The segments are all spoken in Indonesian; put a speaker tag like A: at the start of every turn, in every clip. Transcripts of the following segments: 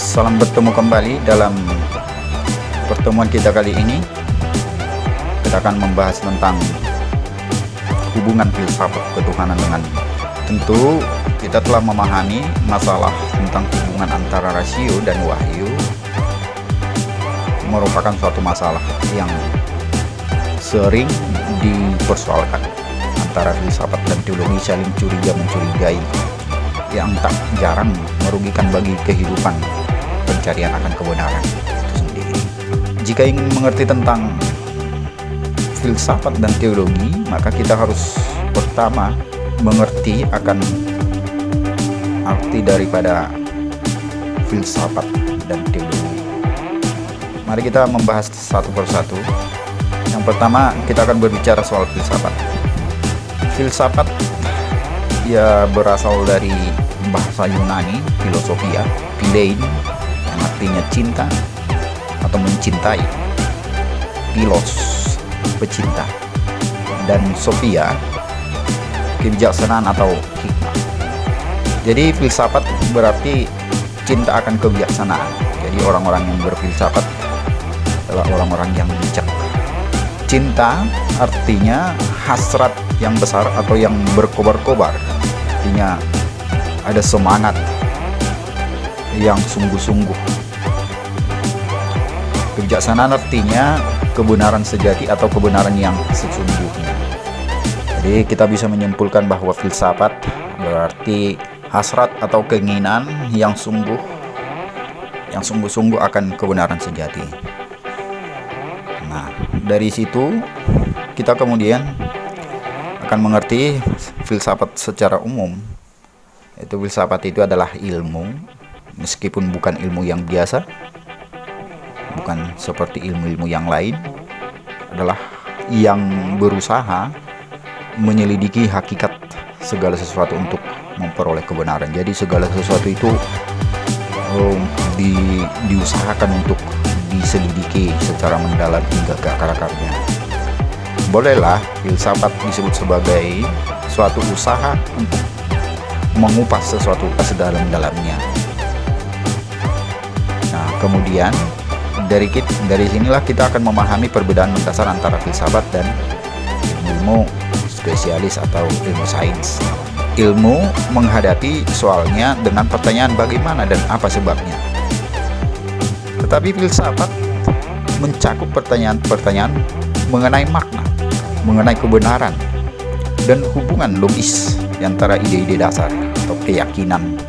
A: Salam bertemu kembali dalam pertemuan kita kali ini. Kita akan membahas tentang hubungan filsafat ketuhanan dengan, tentu kita telah memahami masalah tentang hubungan antara rasio dan wahyu merupakan suatu masalah yang sering dipersoalkan antara filsafat dan teologi, saling curiga-mencurigai yang tak jarang merugikan bagi kehidupan pencarian akan kebenaran itu sendiri. Jika ingin mengerti tentang filsafat dan teologi, maka kita harus pertama mengerti akan arti daripada filsafat dan teologi. Mari kita membahas satu persatu. Yang pertama, kita akan berbicara soal filsafat. Filsafat ia berasal dari bahasa Yunani, filosofia, philein, yang artinya cinta atau mencintai, philos, pecinta, dan sophia, kebijaksanaan atau hikmah. Jadi filsafat berarti cinta akan kebijaksanaan. Jadi orang-orang yang berfilsafat adalah orang-orang yang bijak. Cinta artinya hasrat yang besar atau yang berkobar-kobar, artinya ada semangat yang sungguh-sungguh. Kebijaksanaan artinya kebenaran sejati atau kebenaran yang sesungguhnya. Jadi kita bisa menyimpulkan bahwa filsafat berarti hasrat atau keinginan yang sungguh-sungguh akan kebenaran sejati. Nah, dari situ kita kemudian akan mengerti filsafat secara umum. Itu filsafat itu adalah ilmu, meskipun bukan ilmu yang biasa, bukan seperti ilmu-ilmu yang lain, adalah yang berusaha menyelidiki hakikat segala sesuatu untuk memperoleh kebenaran. Jadi segala sesuatu itu diusahakan untuk diselidiki secara mendalam hingga ke akar-akarnya. Bolehlah filsafat disebut sebagai suatu usaha untuk mengupas sesuatu ke sedalam-dalamnya. Nah, kemudian dari sinilah kita akan memahami perbedaan mendasar antara filsafat dan ilmu spesialis atau ilmu sains. Ilmu menghadapi soalnya dengan pertanyaan bagaimana dan apa sebabnya. Tetapi filsafat mencakup pertanyaan-pertanyaan mengenai makna, mengenai kebenaran, dan hubungan logis antara ide-ide dasar atau keyakinan,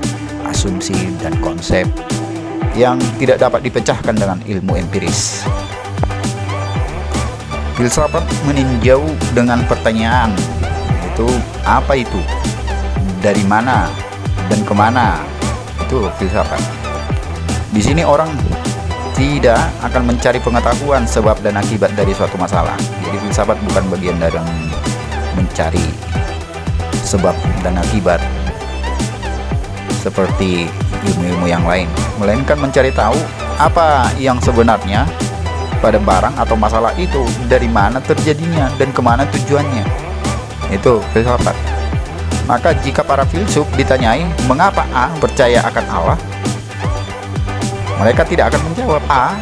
A: asumsi, dan konsep yang tidak dapat dipecahkan dengan ilmu empiris. Filsafat meninjau dengan pertanyaan, itu apa itu, dari mana, dan kemana. Itu filsafat. Di sini orang tidak akan mencari pengetahuan sebab dan akibat dari suatu masalah. Jadi filsafat bukan bagian dari mencari sebab dan akibat seperti ilmu-ilmu yang lain, melainkan mencari tahu apa yang sebenarnya pada barang atau masalah itu, dari mana terjadinya dan kemana tujuannya. Itu filsafat. Maka jika para filsuf ditanyai mengapa A percaya akan Allah, mereka tidak akan menjawab A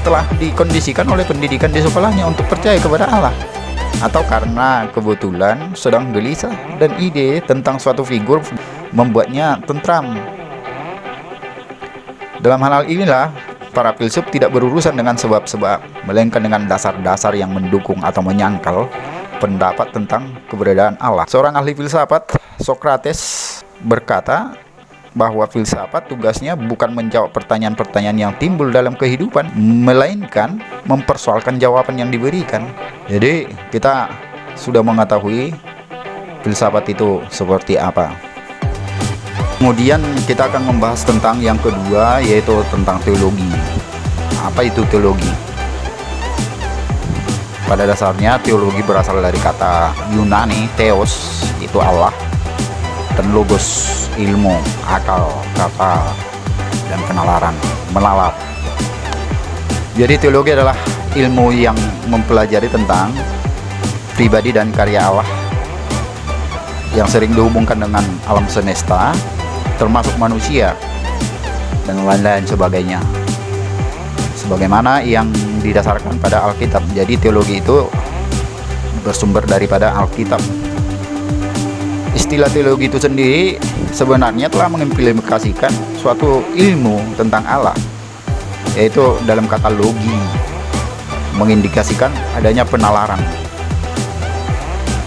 A: telah dikondisikan oleh pendidikan di sekolahnya untuk percaya kepada Allah, atau karena kebetulan sedang gelisah dan ide tentang suatu figur membuatnya tentram. Dalam hal inilah para filsuf tidak berurusan dengan sebab-sebab, melainkan dengan dasar-dasar yang mendukung atau menyangkal pendapat tentang keberadaan Allah. Seorang ahli filsafat, Socrates, berkata bahwa filsafat tugasnya bukan menjawab pertanyaan-pertanyaan yang timbul dalam kehidupan, melainkan mempersoalkan jawaban yang diberikan. Jadi kita sudah mengetahui filsafat itu seperti apa. Kemudian kita akan membahas tentang yang kedua, yaitu tentang teologi. Apa itu teologi? Pada dasarnya teologi berasal dari kata Yunani theos, itu Allah, dan logos, ilmu, akal, kata, dan penalaran, menalar. Jadi teologi adalah ilmu yang mempelajari tentang pribadi dan karya Allah yang sering dihubungkan dengan alam semesta, termasuk manusia, dan lain-lain sebagainya, sebagaimana yang didasarkan pada Alkitab. Jadi teologi itu bersumber daripada Alkitab. Istilah teologi itu sendiri sebenarnya telah mengimplementasikan suatu ilmu tentang Allah, yaitu dalam kata logi, mengindikasikan adanya penalaran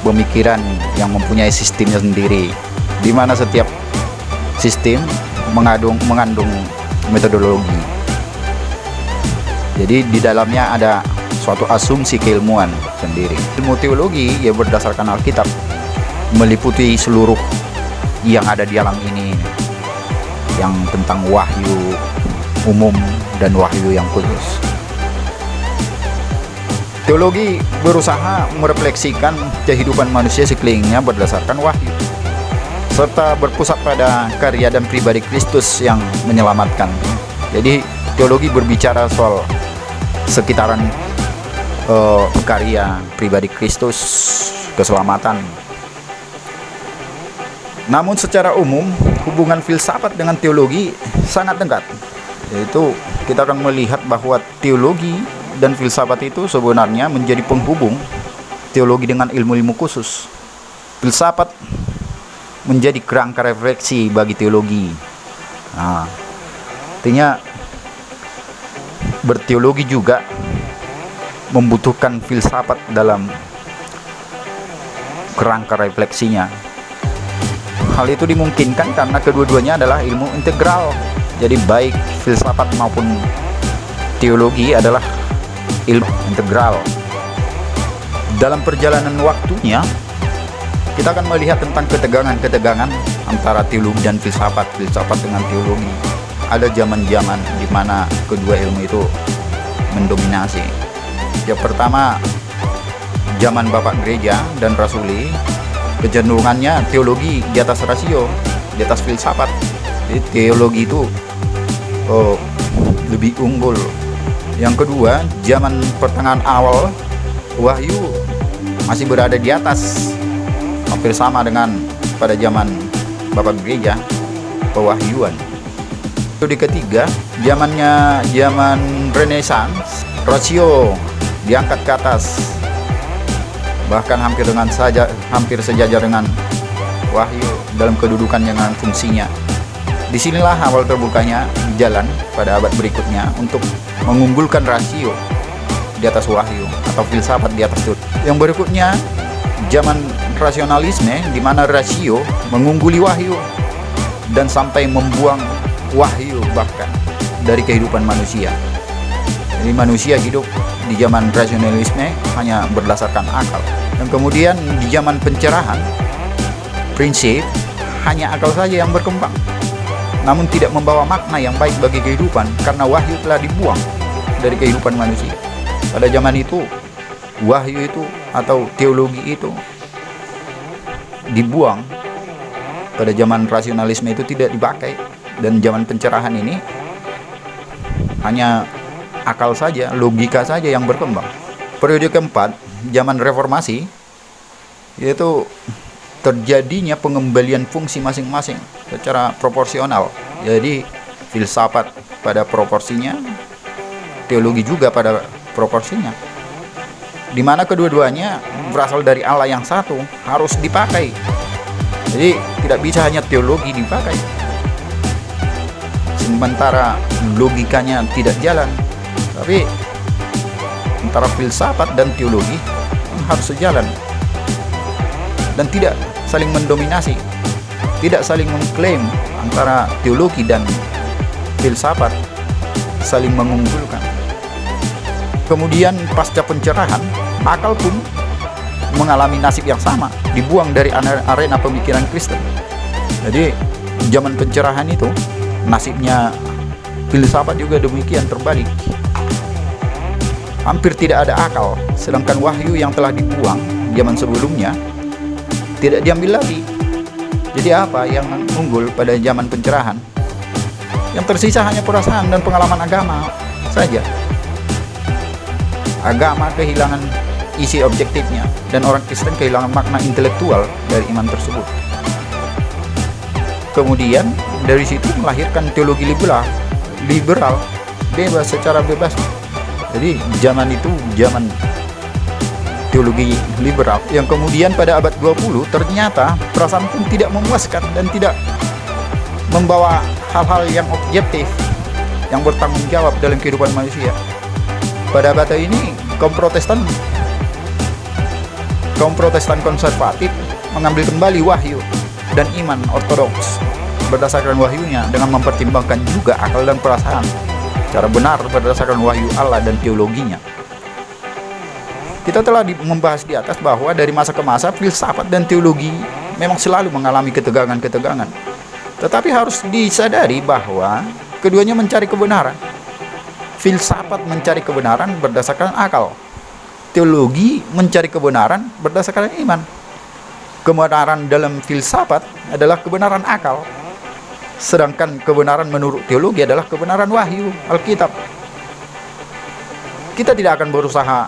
A: pemikiran yang mempunyai sistemnya sendiri, di mana setiap sistem mengandung metodologi. Jadi di dalamnya ada suatu asumsi keilmuan sendiri. Ilmu teologi ya berdasarkan Alkitab, meliputi seluruh yang ada di alam ini, yang tentang wahyu umum dan wahyu yang khusus. Teologi berusaha merefleksikan kehidupan manusia sekelilingnya berdasarkan wahyu, serta berpusat pada karya dan pribadi Kristus yang menyelamatkan. Jadi teologi berbicara soal sekitaran karya pribadi Kristus, keselamatan. Namun secara umum hubungan filsafat dengan teologi sangat dekat, yaitu kita akan melihat bahwa teologi dan filsafat itu sebenarnya menjadi penghubung teologi dengan ilmu-ilmu khusus. Filsafat menjadi kerangka refleksi bagi teologi. Artinya berteologi juga membutuhkan filsafat dalam kerangka refleksinya. Hal itu dimungkinkan karena kedua-duanya adalah ilmu integral. Jadi baik filsafat maupun teologi adalah ilmu integral. Dalam perjalanan waktunya, kita akan melihat tentang ketegangan-ketegangan antara teologi dan filsafat dengan teologi. Ada zaman-zaman di mana kedua ilmu itu mendominasi. Yang pertama, zaman Bapak Gereja dan Rasuli, kecenderungannya teologi di atas rasio, di atas filsafat. Jadi teologi itu lebih unggul. Yang kedua, zaman pertengahan awal, wahyu masih berada di atas, hampir sama dengan pada zaman Bapak Gereja, pewahyuan. Di ketiga, zaman Renaissance, rasio diangkat ke atas, bahkan hampir sejajar dengan wahyu dalam kedudukan dengan fungsinya. Disinilah awal terbukanya jalan pada abad berikutnya untuk mengunggulkan rasio di atas wahyu atau filsafat di atas itu. Yang berikutnya zaman rasionalisme, di mana rasio mengungguli wahyu dan sampai membuang wahyu bahkan dari kehidupan manusia. Jadi manusia hidup di zaman rasionalisme hanya berdasarkan akal. Dan kemudian di zaman pencerahan, prinsip hanya akal saja yang berkembang, namun tidak membawa makna yang baik bagi kehidupan karena wahyu telah dibuang dari kehidupan manusia. Pada zaman itu, wahyu itu atau teologi itu dibuang. Pada zaman rasionalisme itu tidak dipakai, dan zaman pencerahan ini hanya akal saja, logika saja yang berkembang. Periode keempat, zaman reformasi, yaitu terjadinya pengembalian fungsi masing-masing secara proporsional. Jadi filsafat pada proporsinya, teologi juga pada proporsinya, di mana kedua-duanya berasal dari Allah yang satu, harus dipakai. Jadi tidak bisa hanya teologi dipakai sementara logikanya tidak jalan, tapi antara filsafat dan teologi harus sejalan dan tidak saling mendominasi, tidak saling mengklaim. Antara teologi dan filsafat saling mengunggulkan. Kemudian pasca pencerahan, akal pun mengalami nasib yang sama, dibuang dari arena pemikiran Kristen. Jadi zaman pencerahan itu nasibnya filsafat juga demikian terbalik. Hampir tidak ada akal, sedangkan wahyu yang telah dibuang zaman sebelumnya tidak diambil lagi. Jadi apa yang unggul pada zaman pencerahan? Yang tersisa hanya perasaan dan pengalaman agama saja. Agama kehilangan isi objektifnya, dan orang Kristen kehilangan makna intelektual dari iman tersebut. Kemudian dari situ melahirkan teologi liberal liberal, bebas, secara bebas. Jadi zaman itu zaman teologi liberal, yang kemudian pada abad 20 ternyata perasaan pun tidak memuaskan dan tidak membawa hal-hal yang objektif yang bertanggung jawab dalam kehidupan manusia. Pada abad ini kaum Protestan konservatif mengambil kembali wahyu dan iman ortodoks berdasarkan wahyunya dengan mempertimbangkan juga akal dan perasaan cara benar berdasarkan wahyu Allah dan teologinya. Kita telah membahas di atas bahwa dari masa ke masa filsafat dan teologi memang selalu mengalami ketegangan-ketegangan. Tetapi harus disadari bahwa keduanya mencari kebenaran. Filsafat mencari kebenaran berdasarkan akal. Teologi mencari kebenaran berdasarkan iman. Kebenaran dalam filsafat adalah kebenaran akal. Sedangkan kebenaran menurut teologi adalah kebenaran wahyu, Alkitab. Kita tidak akan berusaha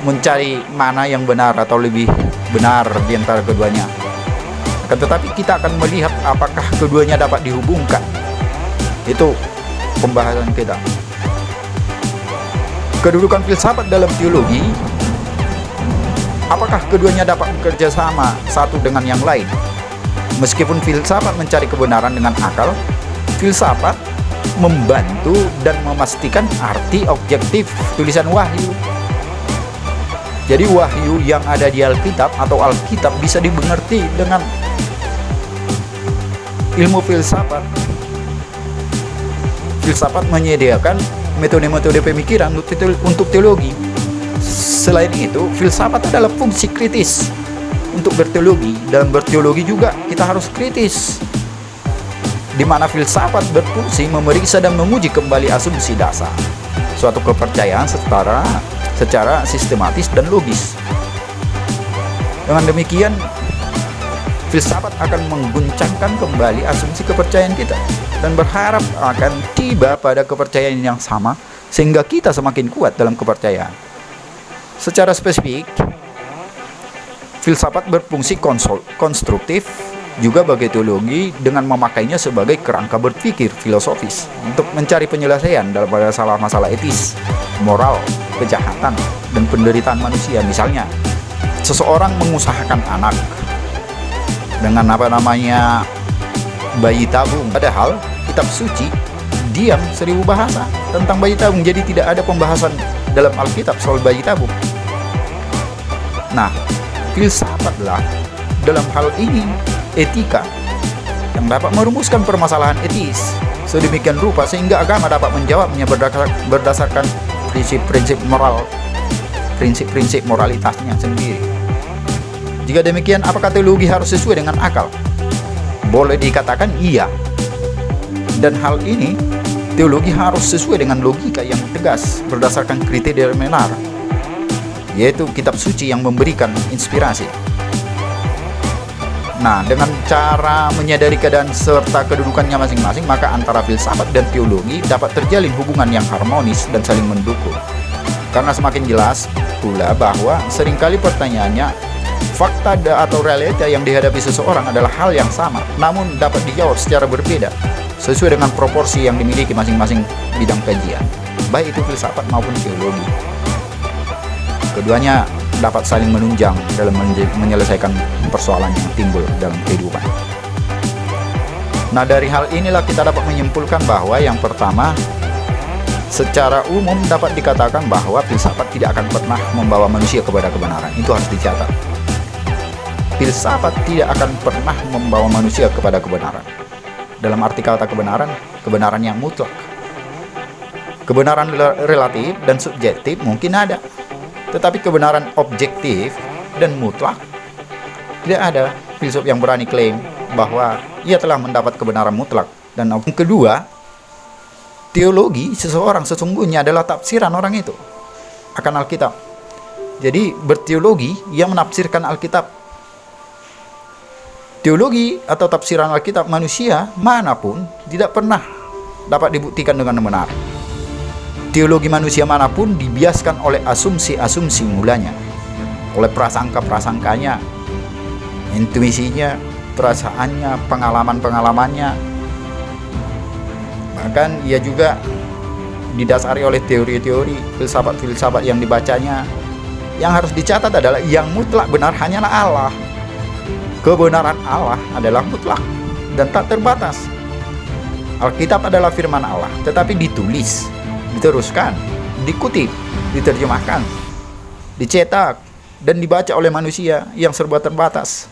A: mencari mana yang benar atau lebih benar di antara keduanya. Akan tetapi kita akan melihat apakah keduanya dapat dihubungkan. Itu pembahasan kita. Kedudukan filsafat dalam teologi, apakah keduanya dapat bekerja sama satu dengan yang lain? Meskipun filsafat mencari kebenaran dengan akal, filsafat membantu dan memastikan arti objektif tulisan wahyu. Jadi wahyu yang ada di Alkitab atau Alkitab bisa dimengerti dengan ilmu filsafat. Filsafat menyediakan metode-metode pemikiran untuk teologi. Selain itu, filsafat adalah fungsi kritis untuk berteologi. Dalam berteologi juga kita harus kritis, di mana filsafat berfungsi memeriksa dan menguji kembali asumsi dasar suatu kepercayaan secara sistematis dan logis. Dengan demikian, filsafat akan mengguncangkan kembali asumsi kepercayaan kita dan berharap akan tiba pada kepercayaan yang sama sehingga kita semakin kuat dalam kepercayaan. Secara spesifik, filsafat berfungsi konstruktif juga bagi teologi dengan memakainya sebagai kerangka berpikir filosofis untuk mencari penyelesaian dalam masalah-masalah etis, moral, kejahatan, dan penderitaan manusia. Misalnya, seseorang mengusahakan anak dengan bayi tabung, padahal kitab suci diam 1000 bahasa tentang bayi tabung, jadi tidak ada pembahasan dalam Alkitab soal bayi tabung. Nah, filsafatlah dalam hal ini etika yang dapat merumuskan permasalahan etis sedemikian rupa sehingga agama dapat menjawabnya berdasarkan prinsip-prinsip moral, prinsip-prinsip moralitasnya sendiri. Jika demikian, apakah teologi harus sesuai dengan akal? Boleh dikatakan iya. Dan hal ini, teologi harus sesuai dengan logika yang tegas berdasarkan kriteria benar, yaitu kitab suci yang memberikan inspirasi. Nah, dengan cara menyadari keadaan serta kedudukannya masing-masing, maka antara filsafat dan teologi dapat terjalin hubungan yang harmonis dan saling mendukung. Karena semakin jelas pula bahwa seringkali pertanyaannya, fakta atau realita yang dihadapi seseorang adalah hal yang sama, namun dapat dijawab secara berbeda, sesuai dengan proporsi yang dimiliki masing-masing bidang kajian, baik itu filsafat maupun teologi. Keduanya dapat saling menunjang dalam menyelesaikan persoalan yang timbul dalam kehidupan. Nah, dari hal inilah kita dapat menyimpulkan bahwa yang pertama, secara umum dapat dikatakan bahwa filsafat tidak akan pernah membawa manusia kepada kebenaran. Itu harus dicatat. Filsafat tidak akan pernah membawa manusia kepada kebenaran. Dalam arti kata kebenaran, kebenaran yang mutlak. Kebenaran relatif dan subjektif mungkin ada, tetapi kebenaran objektif dan mutlak tidak ada. Filsuf yang berani klaim bahwa ia telah mendapat kebenaran mutlak. Dan yang kedua, teologi seseorang sesungguhnya adalah tafsiran orang itu akan Alkitab. Jadi berteologi ia menafsirkan Alkitab. Teologi atau tafsiran Alkitab manusia manapun tidak pernah dapat dibuktikan dengan benar. Teologi manusia manapun dibiaskan oleh asumsi-asumsi mulanya, oleh prasangka-prasangkanya, intuisinya, perasaannya, pengalaman-pengalamannya. Bahkan ia juga didasari oleh teori-teori, filsafat-filsafat yang dibacanya. Yang harus dicatat adalah yang mutlak benar hanyalah Allah. Kebenaran Allah adalah mutlak dan tak terbatas. Alkitab adalah firman Allah, tetapi ditulis, diteruskan, dikutip, diterjemahkan, dicetak, dan dibaca oleh manusia yang serba terbatas.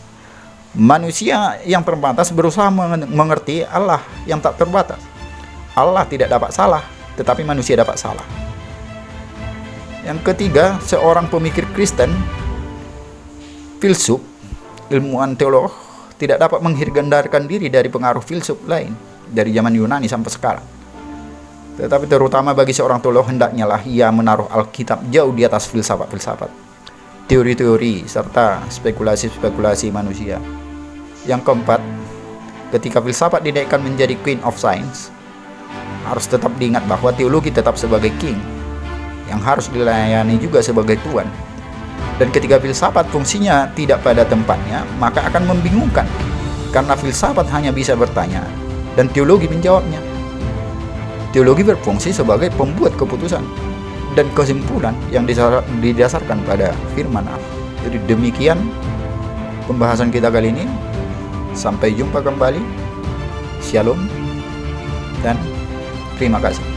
A: Manusia yang terbatas berusaha mengerti Allah yang tak terbatas. Allah tidak dapat salah, tetapi manusia dapat salah. Yang ketiga, seorang pemikir Kristen, filsuf, ilmuwan teolog, tidak dapat menghindarkan diri dari pengaruh filsuf lain dari zaman Yunani sampai sekarang. Tetapi terutama bagi seorang teolog, hendaknya lah ia menaruh Alkitab jauh di atas filsafat-filsafat, teori-teori, serta spekulasi-spekulasi manusia. Yang keempat, ketika filsafat dinaikkan menjadi Queen of Science, harus tetap diingat bahwa teologi tetap sebagai king, yang harus dilayani juga sebagai tuan. Dan ketika filsafat fungsinya tidak pada tempatnya, maka akan membingungkan, karena filsafat hanya bisa bertanya, dan teologi menjawabnya. Teologi berfungsi sebagai pembuat keputusan dan kesimpulan yang didasarkan pada firman Allah. Jadi demikian pembahasan kita kali ini. Sampai jumpa kembali. Shalom dan terima kasih.